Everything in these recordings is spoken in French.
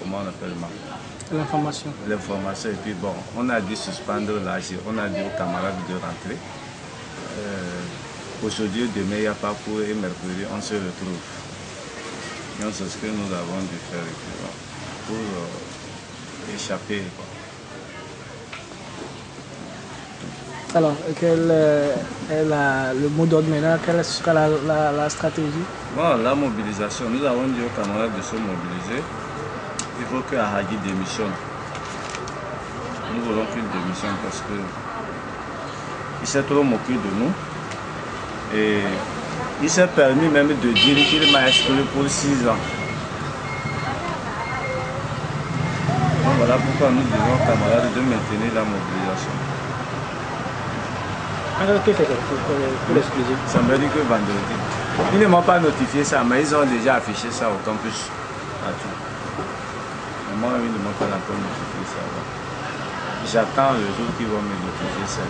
comment on appelle l'information. L'information. Et puis bon, on a dû suspendre l'AG, on a dit aux camarades de rentrer. Aujourd'hui, demain, il n'y a pas cours et mercredi, on se retrouve. Donc c'est ce que nous avons dû faire pour échapper. Alors, quel est le mot d'ordre maintenant? Quelle sera la stratégie? Bon, la mobilisation, nous avons dit aux camarades de se mobiliser. Il faut que Ahadi démissionne. Nous voulons qu'il démissionne parce que il s'est trop moqué de nous. Et il s'est permis même de dire qu'il m'a exclu pour 6 ans. Donc voilà pourquoi nous disons aux camarades de maintenir la mobilisation. Alors, qu'est-ce que c'est pour l'exclusion? Ça me dit que vendredi. Ils ne m'ont pas notifié ça, mais ils ont déjà affiché ça au campus. Partout. Mais moi, ils ne m'ont pas encore notifié ça. J'attends le jour qu'ils vont me notifier ça.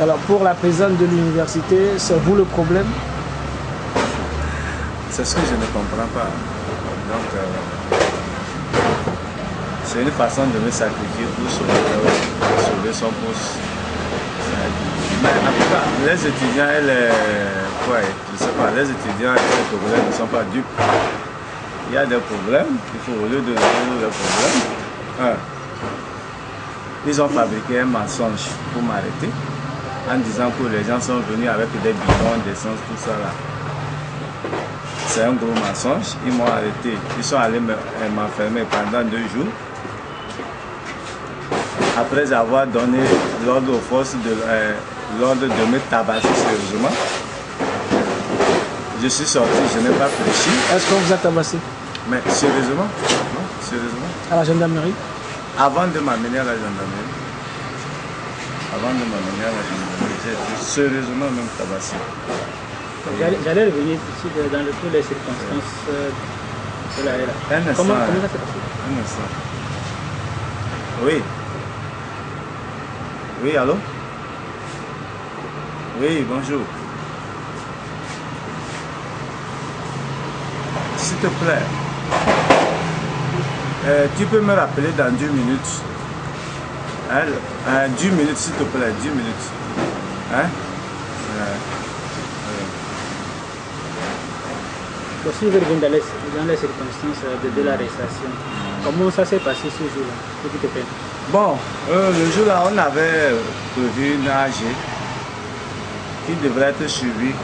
Alors, pour la présidente de l'université, c'est vous le problème? C'est ce que je ne comprends pas. Donc, c'est une façon de me sacrifier pour sauver son poste. Mais en tout cas, les étudiants, je sais pas, les étudiants et les Togolais ne sont pas dupes. Il y a des problèmes, il faut au lieu de résoudre les problèmes. Ils ont fabriqué un mensonge pour m'arrêter en disant que les gens sont venus avec des bidons, d'essence, tout ça là. C'est un gros mensonge. Ils m'ont arrêté. Ils sont allés m'enfermer pendant 2 jours. Après avoir donné l'ordre aux forces l'ordre de me tabasser sérieusement, je suis sorti, je n'ai pas fléchi. Est-ce qu'on vous a tabassé? Mais sérieusement, non, sérieusement. À la gendarmerie? Avant de m'amener à la gendarmerie, j'ai été sérieusement même tabassé. J'allais revenir ici dans toutes les circonstances de la RA. Un instant. Comment ça s'est passé? Un instant. Oui. Oui, allô? Oui, bonjour. S'il te plaît, tu peux me rappeler dans 10 minutes. 10 minutes, s'il te plaît, 10 minutes. Hein? Aussi, vous revenez dans les circonstances de l'arrestation. Comment ça s'est passé ce jour-là? Bon, le jour-là, on avait prévu une AG qui devrait être suivie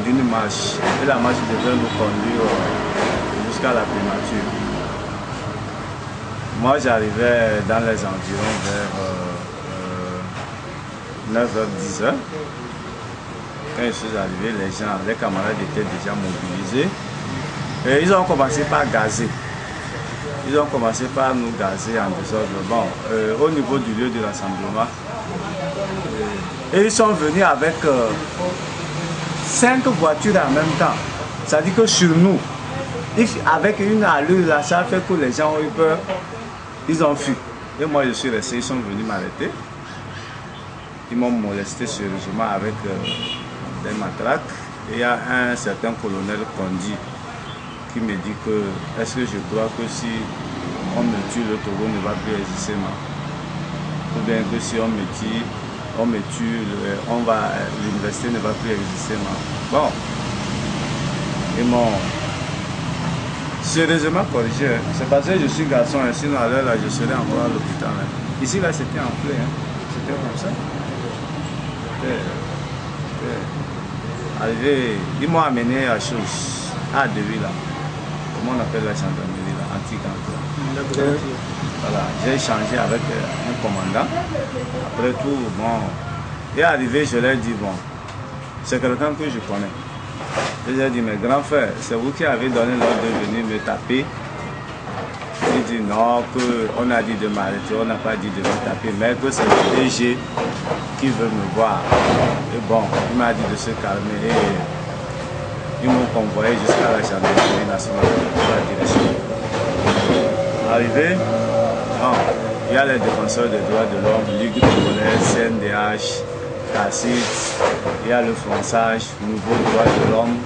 d'une marche. Et la marche devrait nous conduire jusqu'à la primature. Moi, j'arrivais dans les environs vers 9h, 10h. Quand je suis arrivé, les camarades étaient déjà mobilisés. Et ils ont commencé par gazer. Ils ont commencé par nous gazer en désordre. Bon, au niveau du lieu de rassemblement. Et ils sont venus avec 5 voitures en même temps. Ça dit que sur nous, avec une allure là, ça fait que les gens ont eu peur. Ils ont fui. Et moi je suis resté, ils sont venus m'arrêter. Ils m'ont molesté sérieusement avec des matraques. Et il y a un certain colonel Kondi qui me dit que est-ce que je crois que si on me tue, le Togo ne va plus exister, ou bien que si on me tue, l'université ne va plus exister. Bon, ils m'ont sérieusement corrigé. C'est parce que je suis garçon, sinon à l'heure là, je serais encore à l'hôpital. Ici là, c'était en plein, c'était comme ça. Arrivé, ils m'ont amené à chose, à Devi là. Comment on appelle la gendarmerie là, anti-gangue. Voilà, j'ai échangé avec un commandant. Après tout, bon, il est arrivé, je lui ai dit, bon, c'est quelqu'un que je connais. Et j'ai dit, mais grand frère, c'est vous qui avez donné l'ordre de venir me taper. Il dit non, qu'on a dit de m'arrêter, on n'a pas dit de me taper, mais que c'est le DG qui veut me voir. Et bon, il m'a dit de se calmer et ils m'ont convoyé jusqu'à la gendarmerie nationale de la direction. Arrivé, bon, il y a les défenseurs des droits de l'homme, Ligue congolaise, CNDH, CACIT, il y a le Fronçage, Nouveau droit de l'homme.